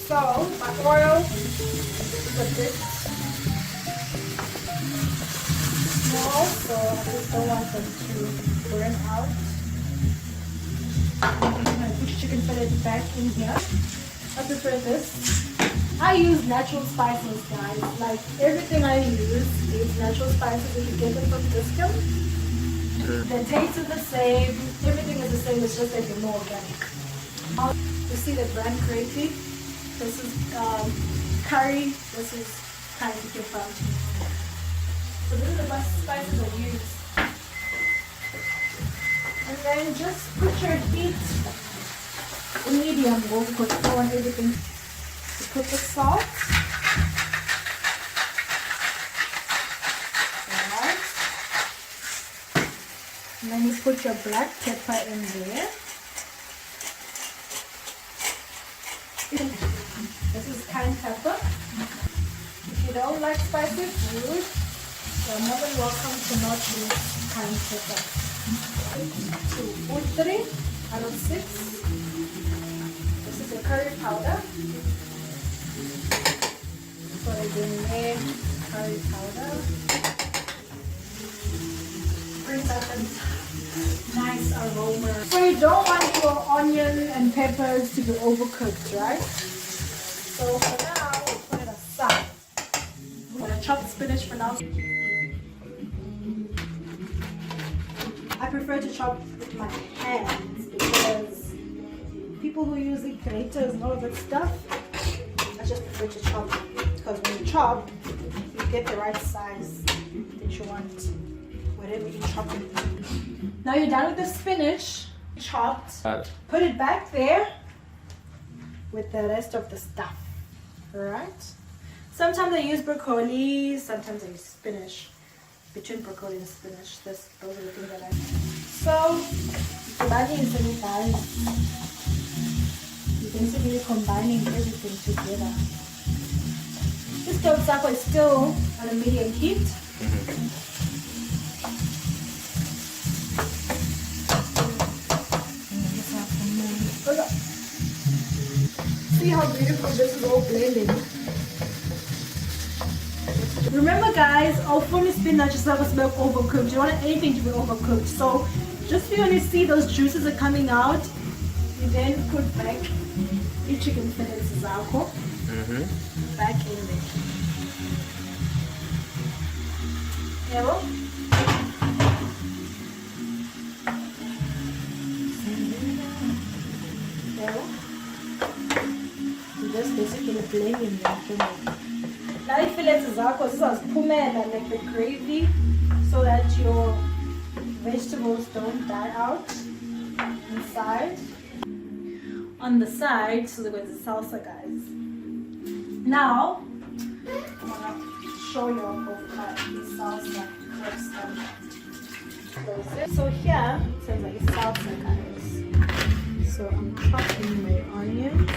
So my oil is a bit small, so I just don't want them to burn out. I'm gonna put chicken fillet back in here. I prefer this. I use natural spices, guys. Like everything I use is natural spices. If you get them from Discount, the taste is the same. Everything is the same. It's just that they're more organic. You see the brand gravy. This is curry. This is kind of different. So these are the best spices I use. And then just put your heat in medium because I want everything. Put the salt. Alright. And then you put your black pepper in there. This is cayenne pepper. If you don't like spicy food, you're more than welcome to not use cayenne pepper. 2 or 3 out of 6. This is the curry powder. Put it in there, curry powder. Brings out a nice aroma. So you don't want your onion and peppers to be overcooked, right? So for now, we'll put it aside. I'm gonna chop spinach for now. I prefer to chop with my hands because people who use the graters and all of that stuff, I just prefer to chop because when you chop, you get the right size that you want, whatever you chop it. Now you're done with the spinach, chopped, put it back there with the rest of the stuff, alright? Sometimes I use broccoli, sometimes I use spinach. Between broccoli and spinach, those are the things that I like. So, dividing is really guys. You're basically combining everything together. This stove taco is still on a medium heat. See how beautiful this is all blending. Remember guys, our funny spinach is never smell overcooked. You don't want anything to be overcooked. So just when you see those juices are coming out, you then put back your chicken fillets zakho back in there. Yellow. You just basically blending them. Now you fillet zakho zizaziphumela like the gravy so that your vegetables don't die out inside. On the side, so there's the salsa guys. Now I'm gonna show you both the salsa first. So here it says like salsa guys. So I'm chopping my onions.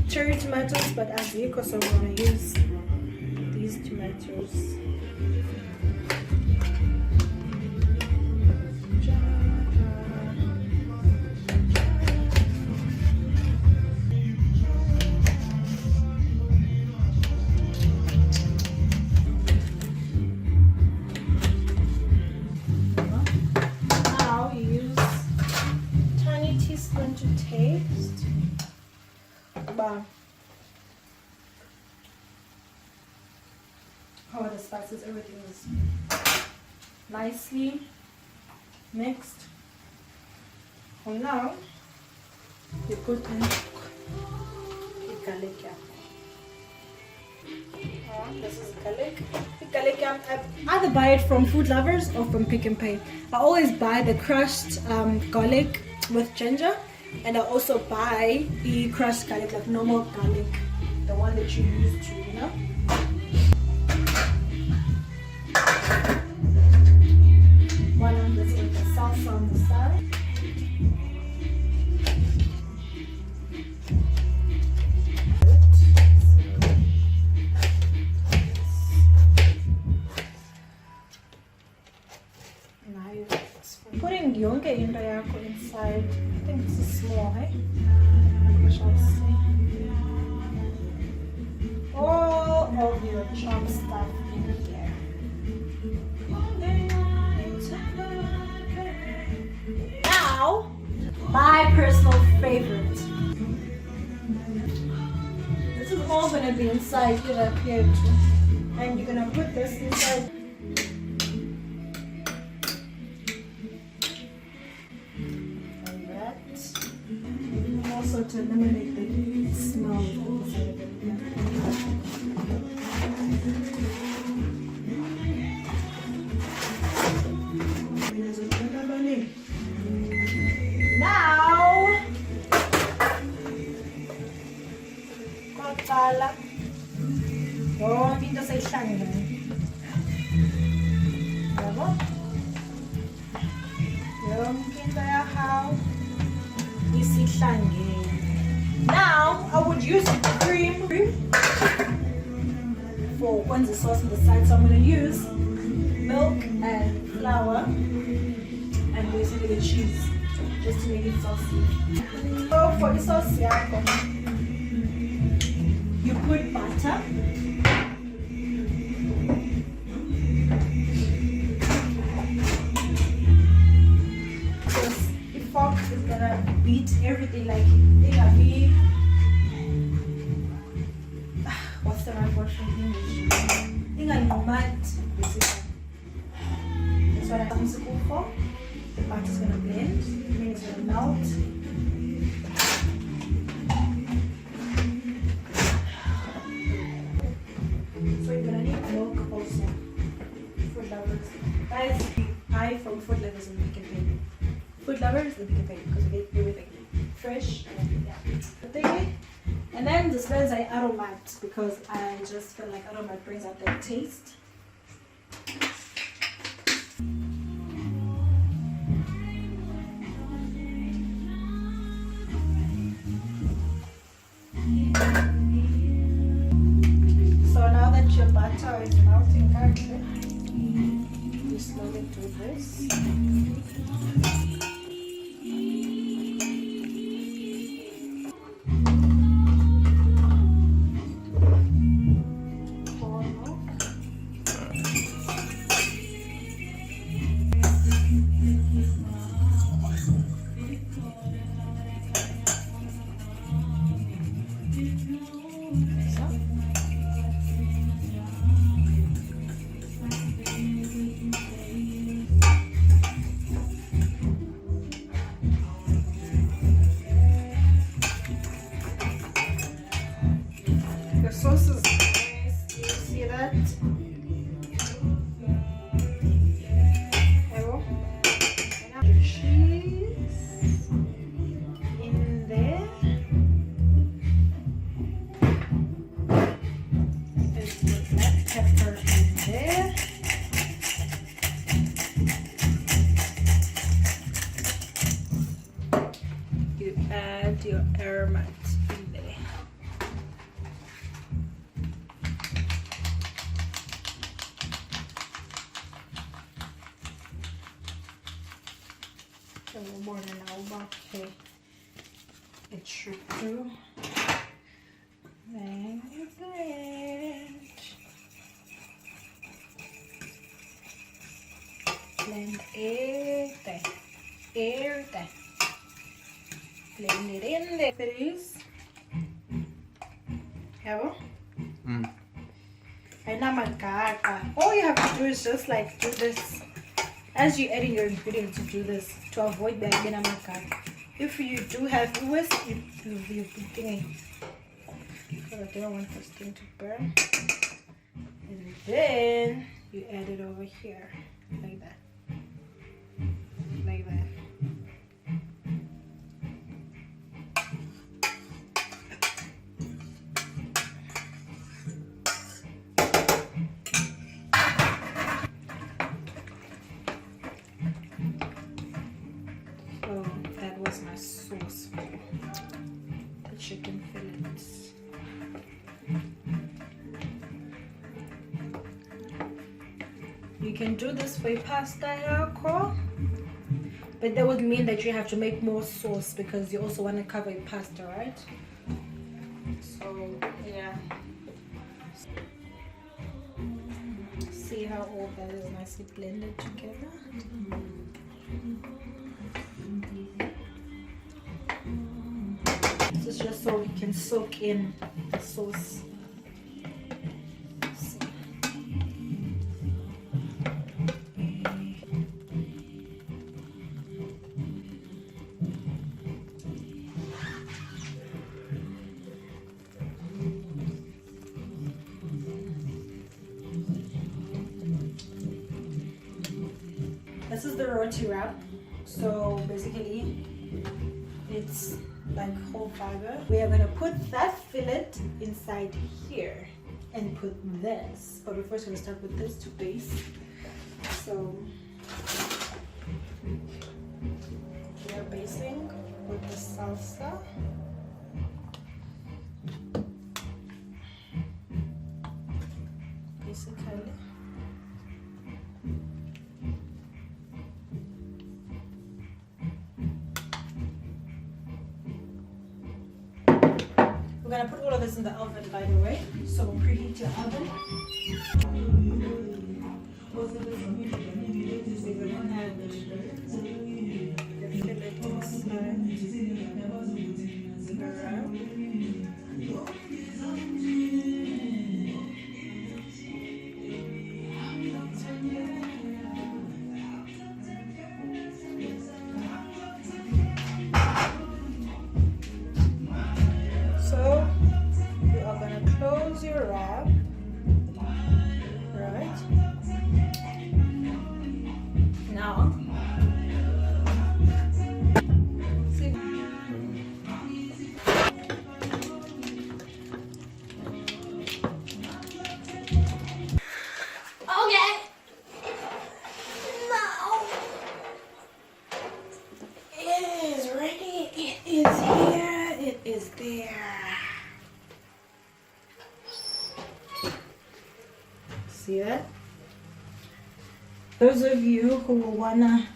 Cherry tomatoes, but as you so I'm going to use these tomatoes. Now use tiny teaspoon to taste. Oh, the spices, everything is nicely mixed. And now you put in the garlic. This is garlic. The garlic, I either buy it from Food Lovers or from Pick n Pay. I always buy the crushed garlic with ginger. And I also buy the crushed garlic, like normal garlic, the one that you used to, you know. One on this with the salsa on the side. yonke into yakho inside. I think this is small, hey? We shall see. All of your chop stuff in here. Now, my personal favorite. This is all gonna be inside here up here too. And you're gonna put this inside. Like that. Also to eliminate the smell inside of it. Now, koqala yonke into seyihlangene. Yabo? Yonke into yakho isihlangene. Now, I would use cream for when the sauce on the side. So I'm going to use milk and flour and basically the cheese just to make it saucy. So for the sauce, you put butter. Because the fork is gonna beat everything like it gonna be. What's the right word for English? It's gonna melt basically. That's what I'm looking for. The butter's gonna blend, then it's gonna melt. So you're gonna need milk also. Food lovers. Guys, I from Food Lovers and Pick n Pay. Food Lovers and Pick n Pay because we get everything fresh and yeah. And then the spells I aromat because I just feel like aromat brings out that taste. So now that your butter is melting you slowly do this. Sauce is nice. You see that? The cheese in there. Let's put that pepper in there. You add your aromat in there. More than okay. It should do. Then you blend everything. Everything. Blend it in there. It is. Yabo? All you have to do is just like do this. As you're adding your ingredients, to do this to avoid the again. If you do have whisk, you'll be thinking. So I don't want this thing to burn. And then you add it over here, like that. Like that. So that was my sauce for the chicken fillets. You can do this for your pasta yako, But that would mean that you have to make more sauce because you also want to cover your pasta, right? So yeah. See how all that is nicely blended together? This is just so we can soak in the sauce. See. This is the roti wrap. So basically it's like whole fiber. We are gonna put that fillet inside here and put this. But we're first gonna start with this to base. So we are basing with the salsa. Basically. We're gonna put all of this in the oven, by the way. So preheat your oven. We're gonna add the fillet inside. So you are gonna close your wrap, right? Now, see. Okay. Now it is ready. It is here. It is there. See that? Those of you who will wanna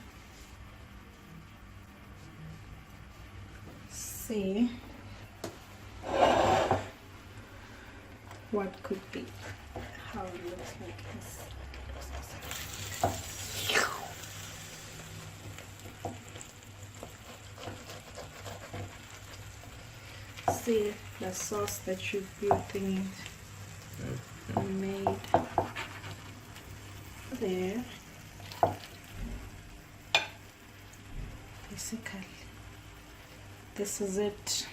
see what could be, how it looks like this. See the sauce that you've built in and made there. Basically, this is it.